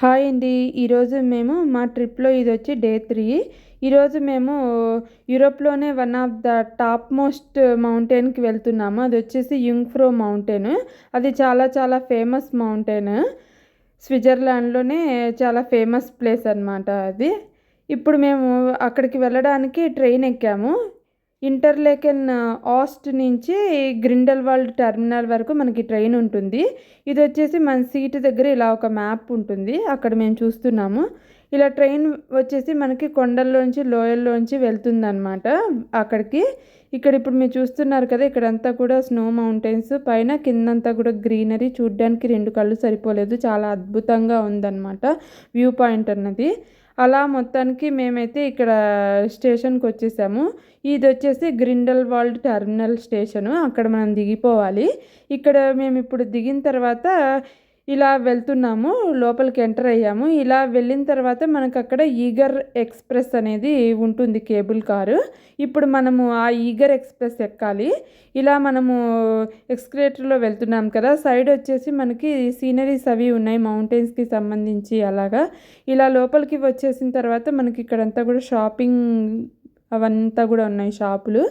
Hi అండి. ఈరోజు మేము మా ట్రిప్‌లో ఇదొచ్చి డే 3. ఈరోజు మేము యూరోప్‌లోనే one of the topmost మౌంటైన్‌కి వెళ్తున్నాము. అదొచ్చేసి యుంగ్‌ఫ్రో మౌంటైన్. అది చాలా చాలా ఫేమస్ మౌంటైన్. స్విట్జర్లాండ్‌లోనే చాలా ఫేమస్ ప్లేస్ అనమాట అది. ఇప్పుడు మేము అక్కడికి వెళ్ళడానికి ట్రైన్ ఎక్కాము. ఇంటర్లేకెన్ ఆస్ట్ నుంచి గ్రిండెల్వాల్డ్ టెర్మినల్ వరకు మనకి ట్రైన్ ఉంటుంది. ఇదొచ్చేసి మన సీటు దగ్గర ఇలా ఒక మ్యాప్ ఉంటుంది. అక్కడ మేము చూస్తున్నాము. ఇలా ట్రైన్ వచ్చేసి మనకి కొండల్లోంచి, లోయల్లోంచి వెళ్తుందనమాట అక్కడికి. ఇక్కడ ఇప్పుడు మీరు చూస్తున్నారు కదా! ఇక్కడంతా కూడా స్నో మౌంటైన్స్. పైన కిందంతా కూడా గ్రీనరీ. చూడ్డానికి 2 కళ్ళు సరిపోలేదు. చాలా అద్భుతంగా ఉందన్నమాట వ్యూ పాయింట్ అన్నది. అలా మొత్తానికి మేమైతే ఇక్కడ స్టేషన్‌కొచ్చేసాము. ఇదొచ్చేసి గ్రిండెల్వాల్డ్ టెర్మినల్ స్టేషను. అక్కడ మనం దిగిపోవాలి. ఇక్కడ మేమిప్పుడు దిగిన తర్వాత ఇలా వెళ్తున్నాము. లోపలికి ఎంటర్ అయ్యాము. ఇలా వెళ్ళిన తర్వాత మనకక్కడ ఈగర్ ఎక్స్‌ప్రెస్ అనేది ఉంటుంది కేబుల్ కారు. ఇప్పుడు మనము ఆ ఈగర్ ఎక్స్‌ప్రెస్ ఎక్కాలి. ఇలా మనము ఎస్కలేటర్‌లో వెళ్తున్నాం కదా! సైడ్ వచ్చేసి మనకి సీనరీస్ అవి ఉన్నాయి మౌంటైన్స్‌కి సంబంధించి అలాగా. ఇలా లోపలికి వచ్చేసిన తర్వాత మనకి ఇక్కడంతా కూడా షాపింగ్ అవంతా కూడా ఉన్నాయి షాపులు.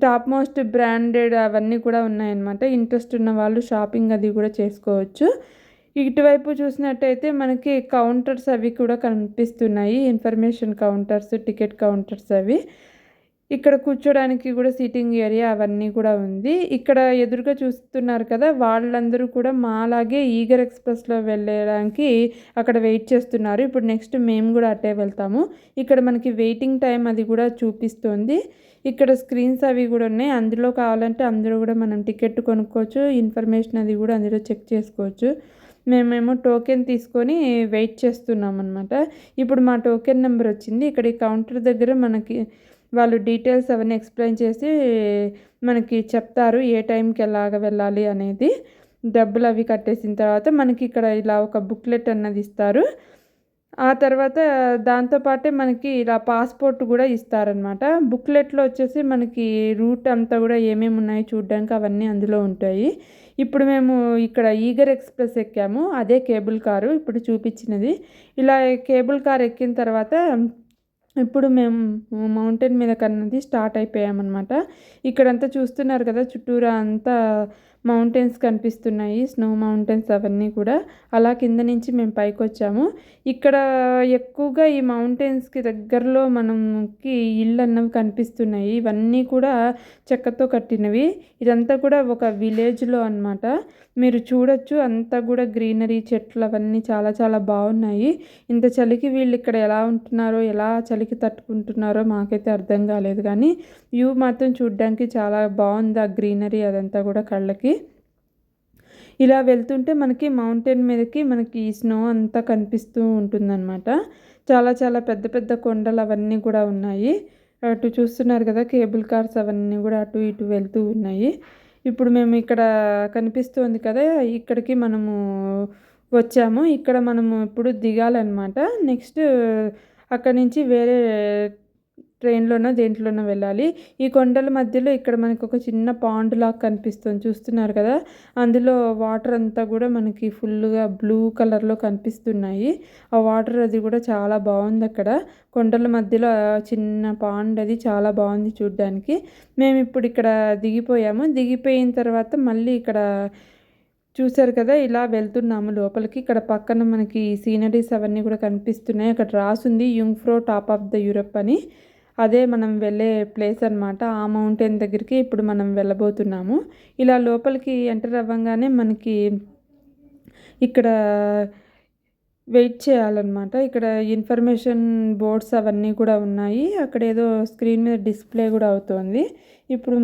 టాప్ మోస్ట్ బ్రాండెడ్ అవన్నీ కూడా ఉన్నాయన్నమాట. ఇంట్రెస్ట్ ఉన్న వాళ్ళు షాపింగ్ అది కూడా చేసుకోవచ్చు. ఇటువైపు చూసినట్టయితే మనకి కౌంటర్స్ అవి కూడా కనిపిస్తున్నాయి. ఇన్ఫర్మేషన్ కౌంటర్స్, టికెట్ కౌంటర్స్ అవి. ఇక్కడ కూర్చోడానికి కూడా సీటింగ్ ఏరియా అవన్నీ కూడా ఉంది. ఇక్కడ ఎదురుగా చూస్తున్నారు కదా! వాళ్ళందరూ కూడా మాలాగే ఈగర్ ఎక్స్‌ప్రెస్‌లో వెళ్ళడానికి అక్కడ వెయిట్ చేస్తున్నారు. ఇప్పుడు నెక్స్ట్ మేము కూడా అటే వెళ్తాము. ఇక్కడ మనకి వెయిటింగ్ టైం అది కూడా చూపిస్తుంది. ఇక్కడ స్క్రీన్స్ అవి కూడా ఉన్నాయి. అందులో కావాలంటే అందులో కూడా మనం టికెట్ కొనుక్కోవచ్చు. ఇన్ఫర్మేషన్ అది కూడా అందులో చెక్ చేసుకోవచ్చు. మేమేమో టోకెన్ తీసుకొని వెయిట్ చేస్తున్నామన్నమాట. ఇప్పుడు మా టోకెన్ నెంబర్ వచ్చింది. ఇక్కడ ఈ కౌంటర్ దగ్గర మనకి వాళ్ళు డీటెయిల్స్ అవన్నీ ఎక్స్‌ప్లెయిన్ చేసి మనకి చెప్తారు ఏ టైంకి ఎలాగ వెళ్ళాలి అనేది. డబ్బులు అవి కట్టేసిన తర్వాత మనకి ఇక్కడ ఇలా ఒక బుక్లెట్ అన్నది ఇస్తారు. ఆ తర్వాత దాంతో పాటే మనకి ఇలా పాస్‌పోర్ట్ కూడా ఇస్తారనమాట. బుక్లెట్‌లో వచ్చేసి మనకి రూట్ అంతా కూడా ఏమేమి ఉన్నాయో చూడ్డానికి అవన్నీ అందులో ఉంటాయి. ఇప్పుడు మేము ఇక్కడ ఈగర్ ఎక్స్‌ప్రెస్ ఎక్కాము. అదే కేబుల్ కారు ఇప్పుడు చూపించినది. ఇలా కేబుల్ కార్ ఎక్కిన తర్వాత ఇప్పుడు మేము మౌంటైన్ మీదకన్నది స్టార్ట్ అయిపోయామన్నమాట. ఇక్కడంతా చూస్తున్నారు కదా! చుట్టూరా అంతా మౌంటైన్స్ కనిపిస్తున్నాయి. స్నో మౌంటైన్స్ అవన్నీ కూడా. అలా కింద నుంచి మేము పైకొచ్చాము. ఇక్కడ ఎక్కువగా ఈ మౌంటైన్స్‌కి దగ్గరలో మనకి ఇళ్ళన్నవి కనిపిస్తున్నాయి. ఇవన్నీ కూడా చెక్కతో కట్టినవి. ఇదంతా కూడా ఒక విలేజ్‌లో అనమాట. మీరు చూడొచ్చు అంతా కూడా గ్రీనరీ, చెట్లు అవన్నీ చాలా చాలా బాగున్నాయి. ఇంత చలికి వీళ్ళు ఇక్కడ ఎలా ఉంటున్నారో, ఎలా చలికి తట్టుకుంటున్నారో మాకైతే అర్థం కాలేదు. కానీ వ్యూ మాత్రం చూడ్డానికి చాలా బాగుంది. ఆ గ్రీనరీ అదంతా కూడా కళ్ళకి. ఇలా వెళ్తుంటే మనకి మౌంటైన్ మీదకి మనకి స్నో అంతా కనిపిస్తూ ఉంటుందన్నమాట. చాలా చాలా పెద్ద పెద్ద కొండలు అవన్నీ కూడా ఉన్నాయి. అటు చూస్తున్నారు కదా! కేబుల్ కార్స్ అవన్నీ కూడా అటు ఇటు వెళ్తూ ఉన్నాయి. ఇప్పుడు మేము ఇక్కడ కనిపిస్తుంది కదా! ఇక్కడికి మనము వచ్చాము. ఇక్కడ మనము ఇప్పుడు దిగాలన్నమాట. నెక్స్ట్ అక్కడి నుంచి వేరే ట్రైన్‌లోనో దేంట్లోనో వెళ్ళాలి. ఈ కొండల మధ్యలో ఇక్కడ మనకొక చిన్న పాండ్ లాగా కనిపిస్తుంది. చూస్తున్నారు కదా! అందులో వాటర్ అంతా కూడా మనకి ఫుల్లుగా బ్లూ కలర్‌లో కనిపిస్తున్నాయి. ఆ వాటర్ అది కూడా చాలా బాగుందక్కడ. కొండల మధ్యలో చిన్న పాండ్ అది చాలా బాగుంది చూడ్డానికి. మేమిప్పుడు ఇక్కడ దిగిపోయాము. దిగిపోయిన తర్వాత మళ్ళీ ఇక్కడ చూసారు కదా! ఇలా వెళ్తున్నాము లోపలికి. ఇక్కడ పక్కన మనకి సీనరీస్ అవన్నీ కూడా కనిపిస్తున్నాయి. అక్కడ రాసుంది యుంగ్‌ఫ్రో టాప్ ఆఫ్ ద యూరప్ అని. అదే మనం వెళ్ళే ప్లేస్ అనమాట. ఆ మౌంటైన్ దగ్గరికి ఇప్పుడు మనం వెళ్ళబోతున్నాము. ఇలా లోపలికి ఎంటర్ అవ్వంగానే మనకి ఇక్కడ వెయిట్ చేయాలన్నమాట. ఇక్కడ ఇన్ఫర్మేషన్ బోర్డ్స్ అవన్నీ కూడా ఉన్నాయి. అక్కడ ఏదో స్క్రీన్ మీద డిస్‌ప్లే కూడా అవుతోంది. ఇప్పుడు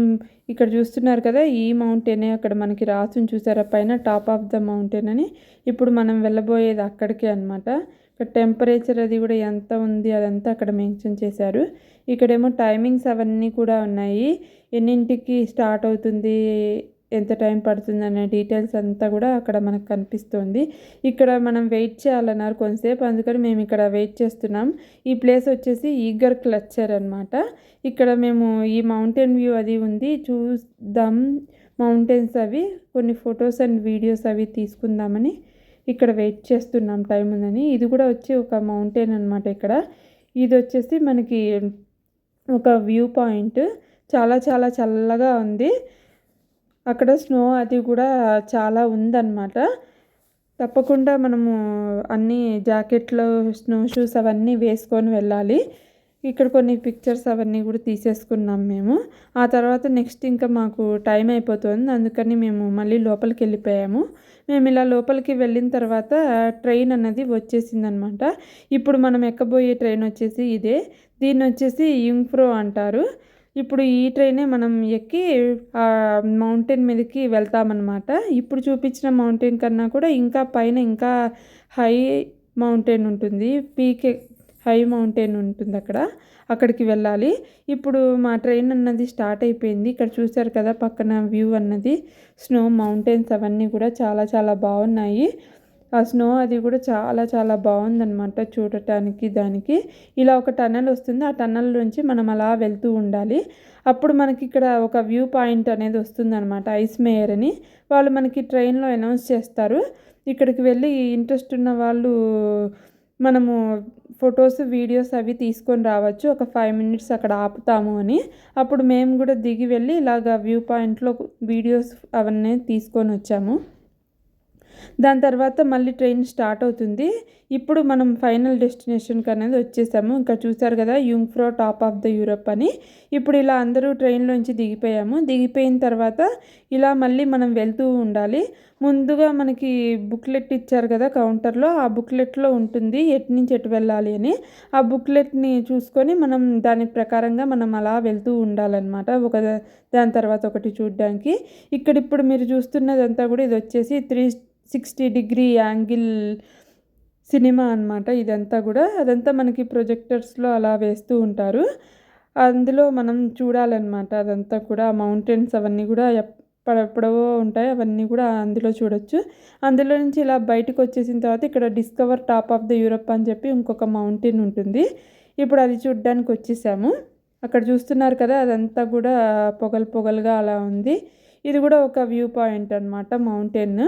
ఇక్కడ చూస్తున్నారు కదా! ఈ మౌంటైనే అక్కడ మనకి రాసుంది చూసారా పైన టాప్ ఆఫ్ ద మౌంటైన్ అని. ఇప్పుడు మనం వెళ్ళబోయేది అక్కడికే అనమాట. ఇక్కడ టెంపరేచర్ అది కూడా ఎంత ఉంది అదంతా అక్కడ మెన్షన్ చేశారు. ఇక్కడేమో టైమింగ్స్ అవన్నీ కూడా ఉన్నాయి. ఎన్నింటికి స్టార్ట్ అవుతుంది, ఎంత టైం పడుతుందనే డీటెయిల్స్ అంతా కూడా అక్కడ మనకు కనిపిస్తుంది. ఇక్కడ మనం వెయిట్ చేయాలన్నారు కొంతసేపు. అందుకని మేము ఇక్కడ వెయిట్ చేస్తున్నాం. ఈ ప్లేస్ వచ్చేసి ఈగర్ క్లచర్ అనమాట. ఇక్కడ మేము ఈ మౌంటైన్ వ్యూ అది ఉంది చూద్దాం. మౌంటైన్స్ అవి కొన్ని ఫొటోస్ అండ్ వీడియోస్ అవి తీసుకుందామని ఇక్కడ వెయిట్ చేస్తున్నాం టైం ఉందని. ఇది కూడా వచ్చి ఒక మౌంటైన్ అనమాట ఇక్కడ. ఇది వచ్చేసి మనకి ఒక వ్యూ పాయింట్. చాలా చాలా చల్లగా ఉంది. అక్కడ స్నో అది కూడా చాలా ఉందన్నమాట. తప్పకుండా మనము అన్ని జాకెట్లు, స్నో షూస్ అవన్నీ వేసుకొని వెళ్ళాలి. ఇక్కడ కొన్ని పిక్చర్స్ అవన్నీ కూడా తీసేసుకున్నాం మేము. ఆ తర్వాత నెక్స్ట్ ఇంకా మాకు టైం అయిపోతుంది, అందుకని మేము మళ్ళీ లోపలికి వెళ్ళిపోయాము. మేము ఇలా లోపలికి వెళ్ళిన తర్వాత ట్రైన్ అన్నది వచ్చేసిందనమాట. ఇప్పుడు మనం ఎక్కబోయే ట్రైన్ వచ్చేసి ఇదే. దీన్ని వచ్చేసి యుంగ్ఫ్రో అంటారు. ఇప్పుడు ఈ ట్రైనే మనం ఎక్కి మౌంటైన్ మీదకి వెళ్తామన్నమాట. ఇప్పుడు చూపించిన మౌంటైన్ కన్నా కూడా ఇంకా పైన ఇంకా హై మౌంటైన్ ఉంటుంది, హై మౌంటైన్ ఉంటుంది అక్కడికి వెళ్ళాలి. ఇప్పుడు మా ట్రైన్ అన్నది స్టార్ట్ అయిపోయింది. ఇక్కడ చూసారు కదా పక్కన వ్యూ అన్నది, స్నో మౌంటైన్స్ అవన్నీ కూడా చాలా చాలా బాగున్నాయి. ఆ స్నో అది కూడా చాలా చాలా బాగుందన్నమాట చూడటానికి. దానికి ఇలా ఒక టన్నెల్ వస్తుంది, ఆ టన్నెల్ నుంచి మనం అలా వెళ్తూ ఉండాలి. అప్పుడు మనకి ఇక్కడ ఒక వ్యూ పాయింట్ అనేది వస్తుందన్నమాట, ఐస్ మేయర్ అని. వాళ్ళు మనకి ట్రైన్లో అనౌన్స్ చేస్తారు. ఇక్కడికి వెళ్ళి ఇంట్రెస్ట్ ఉన్న వాళ్ళు మనము ఫొటోస్, వీడియోస్ అవి తీసుకొని రావచ్చు. ఒక 5 మినిట్స్ అక్కడ ఆపుతాము అని. అప్పుడు మేము కూడా దిగి వెళ్ళి ఇలాగ వ్యూ పాయింట్లో వీడియోస్ అవన్నీ తీసుకొని వచ్చాము. దాని తర్వాత మళ్ళీ ట్రైన్ స్టార్ట్ అవుతుంది. ఇప్పుడు మనం ఫైనల్ డెస్టినేషన్కి అనేది వచ్చేసాము. ఇంకా చూసారు కదా యుంగ్ఫ్రో టాప్ ఆఫ్ ద యూరప్ అని. ఇప్పుడు ఇలా అందరూ ట్రైన్లోంచి దిగిపోయాము. దిగిపోయిన తర్వాత ఇలా మళ్ళీ మనం వెళ్తూ ఉండాలి. ముందుగా మనకి బుక్లెట్ ఇచ్చారు కదా కౌంటర్లో, ఆ బుక్లెట్లో ఉంటుంది ఎటు నుంచి ఎటు వెళ్ళాలి అని. ఆ బుక్లెట్ని చూసుకొని మనం దాని ప్రకారంగా మనం అలా వెళ్తూ ఉండాలన్నమాట, దాని తర్వాత ఒకటి చూడడానికి. ఇక్కడ ఇప్పుడు మీరు చూస్తున్నదంతా కూడా ఇది వచ్చేసి 360 డిగ్రీ యాంగిల్ సినిమా అనమాట. ఇదంతా కూడా అదంతా మనకి ప్రొజెక్టర్స్లో అలా వేస్తూ ఉంటారు. అందులో మనం చూడాలన్నమాట. అదంతా కూడా మౌంటైన్స్ అవన్నీ కూడా ఎప్పుడెప్పుడవో ఉంటాయి, అవన్నీ కూడా అందులో చూడొచ్చు. అందులో నుంచి ఇలా బయటకు వచ్చేసిన తర్వాత ఇక్కడ discover top of the Europe అని చెప్పి ఇంకొక మౌంటైన్ ఉంటుంది. ఇప్పుడు అది చూడడానికి వచ్చేసాము. అక్కడ చూస్తున్నారు కదా అదంతా కూడా పొగలు పొగలుగా అలా ఉంది. ఇది కూడా ఒక వ్యూ పాయింట్ అనమాట, మౌంటైన్.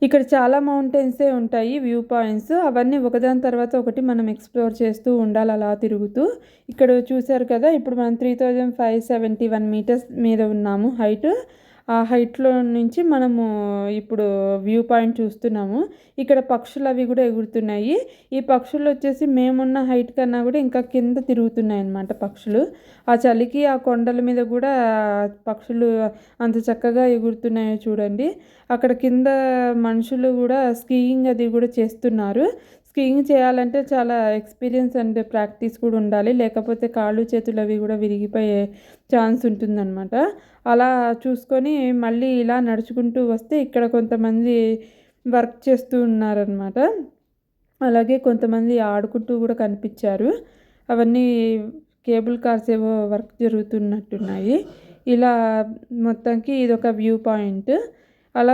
ఇక్కడ చాలా మౌంటైన్సే ఉంటాయి వ్యూ పాయింట్స్. అవన్నీ ఒకదాని తర్వాత ఒకటి మనం ఎక్స్ప్లోర్ చేస్తూ ఉండాలి అలా తిరుగుతూ. ఇక్కడ చూసారు కదా ఇప్పుడు మనం 3571 మీటర్స్ మీద ఉన్నాము హైట్. ఆ హైట్లో నుంచి మనము ఇప్పుడు వ్యూ పాయింట్ చూస్తున్నాము. ఇక్కడ పక్షులు అవి కూడా ఎగురుతున్నాయి. ఈ పక్షులు వచ్చేసి మేమున్న హైట్ కన్నా కూడా ఇంకా కింద తిరుగుతున్నాయి అన్నమాట పక్షులు. ఆ చలికి ఆ కొండల మీద కూడా పక్షులు అంత చక్కగా ఎగురుతున్నాయో చూడండి. అక్కడ కింద మనుషులు కూడా స్కీయింగ్ అది కూడా చేస్తున్నారు. స్కీయింగ్ చేయాలంటే చాలా ఎక్స్పీరియన్స్ అండ్ ప్రాక్టీస్ కూడా ఉండాలి, లేకపోతే కాళ్ళు చేతులు అవి కూడా విరిగిపోయే ఛాన్స్ ఉంటుందన్నమాట. అలా చూసుకొని మళ్ళీ ఇలా నడుచుకుంటూ వస్తే ఇక్కడ కొంతమంది వర్క్ చేస్తూ ఉన్నారనమాట. అలాగే కొంతమంది ఆడుకుంటూ కూడా కనిపించారు. అవన్నీ కేబుల్ కార్స్ ఏవో వర్క్ జరుగుతున్నట్టున్నాయి. ఇలా మొత్తానికి ఇదొక వ్యూ పాయింట్. అలా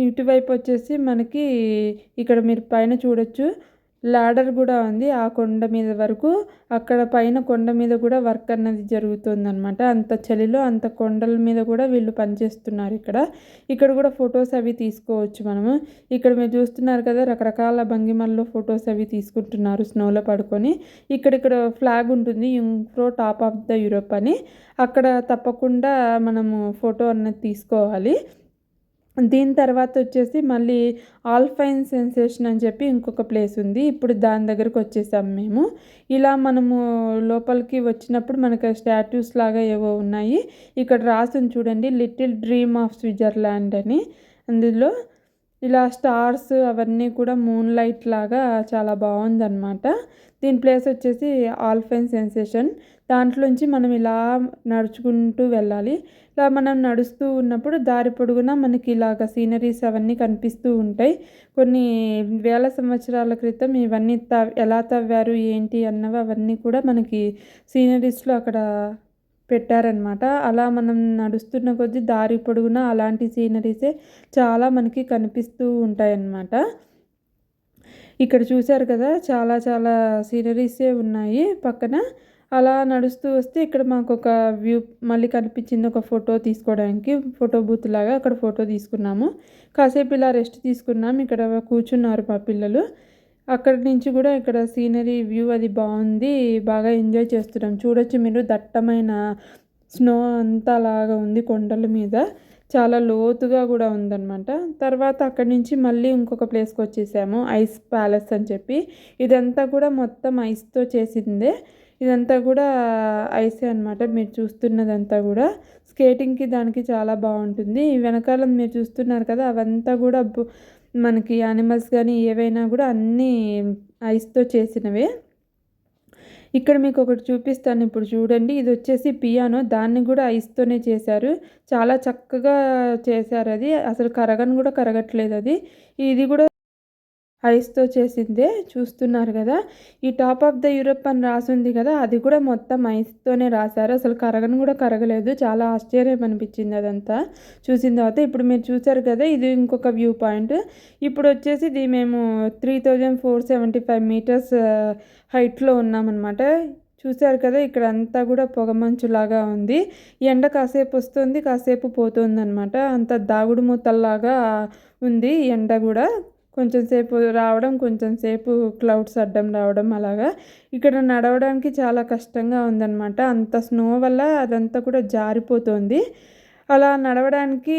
ఇటువైపు వచ్చేసి మనకి ఇక్కడ మీరు పైన చూడొచ్చు లాడర్ కూడా ఉంది ఆ కొండ మీద వరకు. అక్కడ పైన కొండ మీద కూడా వర్క్ అన్నది జరుగుతుందన్నమాట. అంత చలిలో అంత కొండల మీద కూడా వీళ్ళు పనిచేస్తున్నారు. ఇక్కడ కూడా ఫొటోస్ అవి తీసుకోవచ్చు మనము. ఇక్కడ మీరు చూస్తున్నారు కదా రకరకాల భంగిమల్లో ఫొటోస్ అవి తీసుకుంటున్నారు స్నోలో పడుకొని. ఇక్కడ ఫ్లాగ్ ఉంటుంది యుంగ్ఫ్రో టాప్ ఆఫ్ ద యూరప్ అని. అక్కడ తప్పకుండా మనము ఫోటో అన్నది తీసుకోవాలి. దీని తర్వాత వచ్చేసి మళ్ళీ ఆల్పైన్ సెన్సేషన్ అని చెప్పి ఇంకొక ప్లేస్ ఉంది. ఇప్పుడు దాని దగ్గరకు వచ్చేసాము మేము. ఇలా మనము లోపలికి వచ్చినప్పుడు మనకు స్టాట్యూస్ లాగా ఏవో ఉన్నాయి. ఇక్కడ రాసింది చూడండి, లిటిల్ డ్రీమ్ ఆఫ్ స్విట్జర్లాండ్ అని. అందులో ఇలా స్టార్స్ అవన్నీ కూడా మూన్ లైట్ లాగా చాలా బాగుందన్నమాట. దీని ప్లేస్ వచ్చేసి ఆల్పైన్ సెన్సేషన్. దాంట్లోంచి మనం ఇలా నడుచుకుంటూ వెళ్ళాలి. ఇలా మనం నడుస్తూ ఉన్నప్పుడు దారి పొడుగునా మనకి ఇలాగ సీనరీస్ అవన్నీ కనిపిస్తూ ఉంటాయి. కొన్ని వేల సంవత్సరాల క్రితం ఇవన్నీ ఎలా తవ్వారు ఏంటి అన్నవి అవన్నీ కూడా మనకి సీనరీస్లో అక్కడ పెట్టారనమాట. అలా మనం నడుస్తున్న కొద్దీ దారి పొడుగునా అలాంటి సీనరీసే చాలా మనకి కనిపిస్తూ ఉంటాయన్నమాట. ఇక్కడ చూశారు కదా చాలా చాలా సీనరీసే ఉన్నాయి పక్కన. అలా నడుస్తూ వస్తే ఇక్కడ మాకొక వ్యూ మళ్ళీ కనిపించింది, ఒక ఫోటో తీసుకోవడానికి. ఫోటో బూత్ లాగా అక్కడ ఫోటో తీసుకున్నాము. కాసేపు ఇలా రెస్ట్ తీసుకున్నాం. ఇక్కడ కూర్చున్నారు మా పిల్లలు. అక్కడి నుంచి కూడా ఇక్కడ సీనరీ వ్యూ అది బాగుంది. బాగా ఎంజాయ్ చేస్తున్నాం. చూడొచ్చు మీరు, దట్టమైన స్నో అంతా అలాగా ఉంది కొండల మీద. చాలా లోతుగా కూడా ఉందన్నమాట. తర్వాత అక్కడి నుంచి మళ్ళీ ఇంకొక ప్లేస్కి వచ్చేసాము, ఐస్ ప్యాలెస్ అని చెప్పి. ఇదంతా కూడా మొత్తం ఐస్తో చేసిందే. ఇదంతా కూడా ఐసే అనమాట. మీరు చూస్తున్నదంతా కూడా స్కేటింగ్కి దానికి చాలా బాగుంటుంది. ఈ వెనకాల మీరు చూస్తున్నారు కదా, అవంతా కూడా మనకి యానిమల్స్ కానీ ఏవైనా కూడా అన్నీ ఐస్తో చేసినవే. ఇక్కడ మీకు ఒకటి చూపిస్తాను, ఇప్పుడు చూడండి. ఇది వచ్చేసి పియానో, దాన్ని కూడా ఐస్తోనే చేశారు. చాలా చక్కగా చేశారు. అది అసలు కరగని కూడా కరగట్లేదు. అది ఇది కూడా ఐస్తో చేసిందే. చూస్తున్నారు కదా, ఈ టాప్ ఆఫ్ ద యూరప్ అని రాసింది కదా, అది కూడా మొత్తం ఐస్తోనే రాశారు. అసలు కరగని కూడా కరగలేదు. చాలా ఆశ్చర్యం అనిపించింది అదంతా చూసిన తర్వాత. ఇప్పుడు మీరు చూసారు కదా, ఇది ఇంకొక వ్యూ పాయింట్. ఇప్పుడు వచ్చేసి ఇది మేము 3475 మీటర్స్ హైట్లో ఉన్నామన్నమాట. చూశారు కదా, ఇక్కడ అంతా కూడా పొగమంచులాగా ఉంది. ఎండ కాసేపు వస్తుంది, కాసేపు పోతుంది అనమాట. అంత దాగుడు మూతల్లాగా ఉంది ఎండ కూడా. కొంచెం సేపు రావడం, కొంచెం సేపు క్లౌడ్స్ అడ్డం రావడం అలాగా. ఇక్కడ నడవడానికి చాలా కష్టంగా ఉందన్నమాట. అంత స్నో వల్ల అదంతా కూడా జారిపోతుంది. అలా నడవడానికి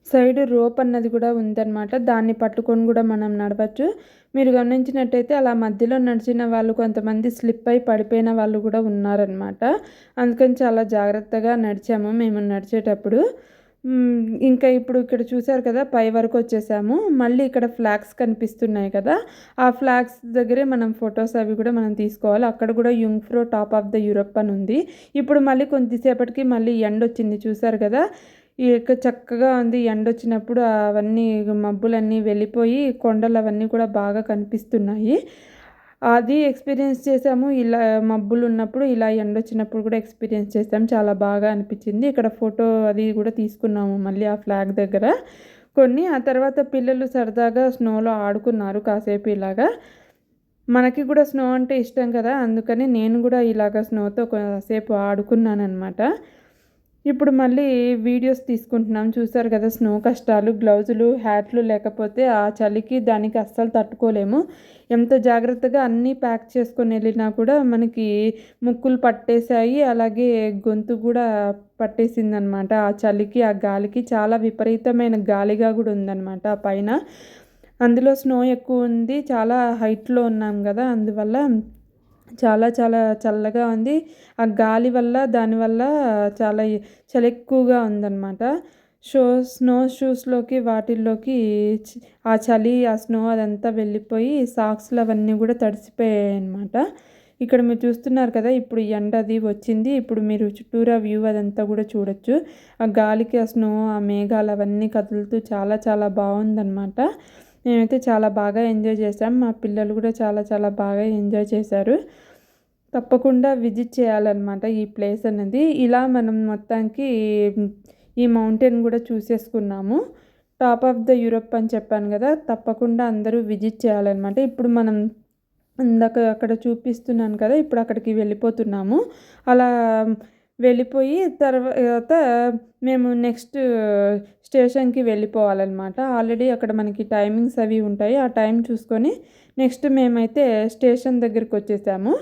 సైడ్ రోప్ అన్నది కూడా ఉందన్నమాట. దాన్ని పట్టుకొని కూడా మనం నడవచ్చు. మీరు గమనించినట్టయితే అలా మధ్యలో నడిచిన వాళ్ళు కొంతమంది స్లిప్ అయి పడిపోయిన వాళ్ళు కూడా ఉన్నారనమాట. అందుకని చాలా జాగ్రత్తగా నడిచాము మేము నడిచేటప్పుడు. ఇంకా ఇప్పుడు ఇక్కడ చూసారు కదా, పై వరకు వచ్చేసాము. మళ్ళీ ఇక్కడ ఫ్లాగ్స్ కనిపిస్తున్నాయి కదా, ఆ ఫ్లాగ్స్ దగ్గరే మనం ఫొటోస్ అవి కూడా మనం తీసుకోవాలి. అక్కడ కూడా యుంగ్ఫ్రో టాప్ ఆఫ్ ద యూరప్ అని ఉంది. ఇప్పుడు మళ్ళీ కొద్దిసేపటికి మళ్ళీ ఎండ వచ్చింది. చూసారు కదా, చక్కగా ఉంది. ఎండ వచ్చినప్పుడు అవన్నీ మబ్బులన్నీ వెళ్ళిపోయి కొండలు అవన్నీ కూడా బాగా కనిపిస్తున్నాయి. అది ఎక్స్పీరియన్స్ చేసాము. ఇలా మబ్బులు ఉన్నప్పుడు, ఇలా ఎండ వచ్చినప్పుడు కూడా ఎక్స్పీరియన్స్ చేసాము. చాలా బాగా అనిపించింది. ఇక్కడ ఫోటో అది కూడా తీసుకున్నాము మళ్ళీ ఆ ఫ్లాగ్ దగ్గర కొన్ని. ఆ తర్వాత పిల్లలు సరదాగా స్నోలో ఆడుకున్నారు కాసేపు ఇలాగా. మనకి కూడా స్నో అంటే ఇష్టం కదా, అందుకని నేను కూడా ఇలాగ స్నోతో కాసేపు ఆడుకున్నాను అనమాట. ఇప్పుడు మళ్ళీ వీడియోస్ తీసుకుంటున్నాం. చూసారు కదా స్నో కష్టాలు. గ్లౌజులు, హ్యాట్లు లేకపోతే ఆ చలికి దానికి అస్సలు తట్టుకోలేము. ఎంత జాగ్రత్తగా అన్నీ ప్యాక్ చేసుకొని వెళ్ళినా కూడా మనకి ముక్కులు పట్టేశాయి, అలాగే గొంతు కూడా పట్టేసిందనమాట. ఆ చలికి, ఆ గాలికి. చాలా విపరీతమైన గాలిగా కూడా ఉందన్నమాట ఆ పైన. అందులో స్నో ఎక్కువ ఉంది, చాలా హైట్లో ఉన్నాం కదా, అందువల్ల చాలా చాలా చల్లగా ఉంది. ఆ గాలి వల్ల, దానివల్ల చాలా చలి ఎక్కువగా ఉందన్నమాట. స్నో షూస్లోకి వాటిల్లోకి ఆ చలి, ఆ స్నో అదంతా వెళ్ళిపోయి సాక్స్లు అవన్నీ కూడా తడిసిపోయాయి అన్నమాట. ఇక్కడ మీరు చూస్తున్నారు కదా, ఇప్పుడు ఎండ అది వచ్చింది. ఇప్పుడు మీరు చుట్టూరా వ్యూ అదంతా కూడా చూడొచ్చు. ఆ గాలికి, ఆ స్నో, ఆ మేఘాలు అవన్నీ కదులుతూ చాలా చాలా బాగుందన్నమాట. మేమైతే చాలా బాగా ఎంజాయ్ చేసాం. మా పిల్లలు కూడా చాలా చాలా బాగా ఎంజాయ్ చేశారు. తప్పకుండా విజిట్ చేయాలన్నమాట ఈ ప్లేస్ అనేది. ఇలా మనం మొత్తానికి ఈ మౌంటైన్ కూడా చూసేసుకున్నాము. టాప్ ఆఫ్ ద యూరప్ అని చెప్పాను కదా, తప్పకుండా అందరూ విజిట్ చేయాలన్నమాట. ఇప్పుడు మనం ఇందాక అక్కడ చూపిస్తున్నాను కదా, ఇప్పుడు అక్కడికి వెళ్ళిపోతున్నాము. అలా వెళ్ళిపోయి తర్వాత మేము నెక్స్ట్ స్టేషన్కి వెళ్ళిపోవాలన్నమాట. ఆల్రెడీ అక్కడ మనకి టైమింగ్స్ అవి ఉంటాయి. ఆ టైం చూసుకొని నెక్స్ట్ మేమైతే స్టేషన్ దగ్గరికి వచ్చేసాము.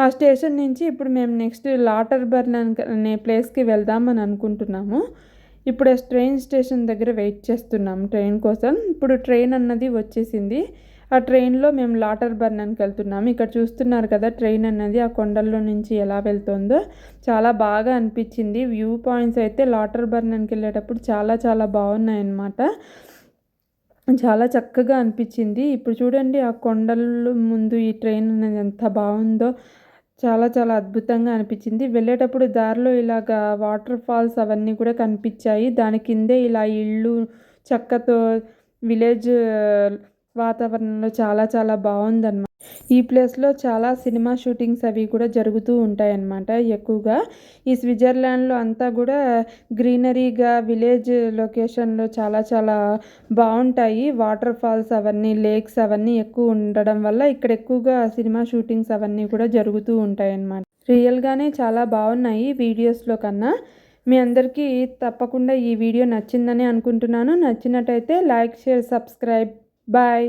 ఆ స్టేషన్ నుంచి ఇప్పుడు మేము నెక్స్ట్ లాటర్బర్న్ అనే ప్లేస్కి వెళ్దామని అనుకుంటున్నాము. ఇప్పుడు ట్రైన్ స్టేషన్ దగ్గర వెయిట్ చేస్తున్నాము ట్రైన్ కోసం. ఇప్పుడు ట్రైన్ అన్నది వచ్చేసింది. ఆ ట్రైన్లో మేము లాటర్బర్న్కి వెళ్తున్నాము. ఇక్కడ చూస్తున్నారు కదా, ట్రైన్ అన్నది ఆ కొండల్లో నుంచి ఎలా వెళ్తుందో చాలా బాగా అనిపించింది. వ్యూ పాయింట్స్ అయితే లాటర్బర్న్కి వెళ్ళేటప్పుడు చాలా చాలా బాగున్నాయన్నమాట. చాలా చక్కగా అనిపించింది. ఇప్పుడు చూడండి, ఆ కొండల ముందు ఈ ట్రైన్ అనేది ఎంత బాగుందో, చాలా చాలా అద్భుతంగా అనిపించింది. వెళ్ళేటప్పుడు దారిలో ఇలాగా వాటర్ ఫాల్స్ అవన్నీ కూడా కనిపించాయి. దాని కిందే ఇలా ఇళ్ళు చెక్కతో విలేజ్ వాతావరణంలో చాలా చాలా బాగుందన్నమాట. ఈ ప్లేస్లో చాలా సినిమా షూటింగ్స్ అవి కూడా జరుగుతూ ఉంటాయన్నమాట ఎక్కువగా. ఈ స్విట్జర్లాండ్లో అంతా కూడా గ్రీనరీగా విలేజ్ లొకేషన్లో చాలా చాలా బాగుంటాయి. వాటర్ ఫాల్స్ అవన్నీ, లేక్స్ అవన్నీ ఎక్కువ ఉండడం వల్ల ఇక్కడ ఎక్కువగా సినిమా షూటింగ్స్ అవన్నీ కూడా జరుగుతూ ఉంటాయి అన్నమాట. రియల్గానే చాలా బాగున్నాయి వీడియోస్లో కన్నా. మీ అందరికీ తప్పకుండా ఈ వీడియో నచ్చిందని అనుకుంటున్నాను. నచ్చినట్టయితే లైక్, షేర్, సబ్స్క్రైబ్. బాయ్.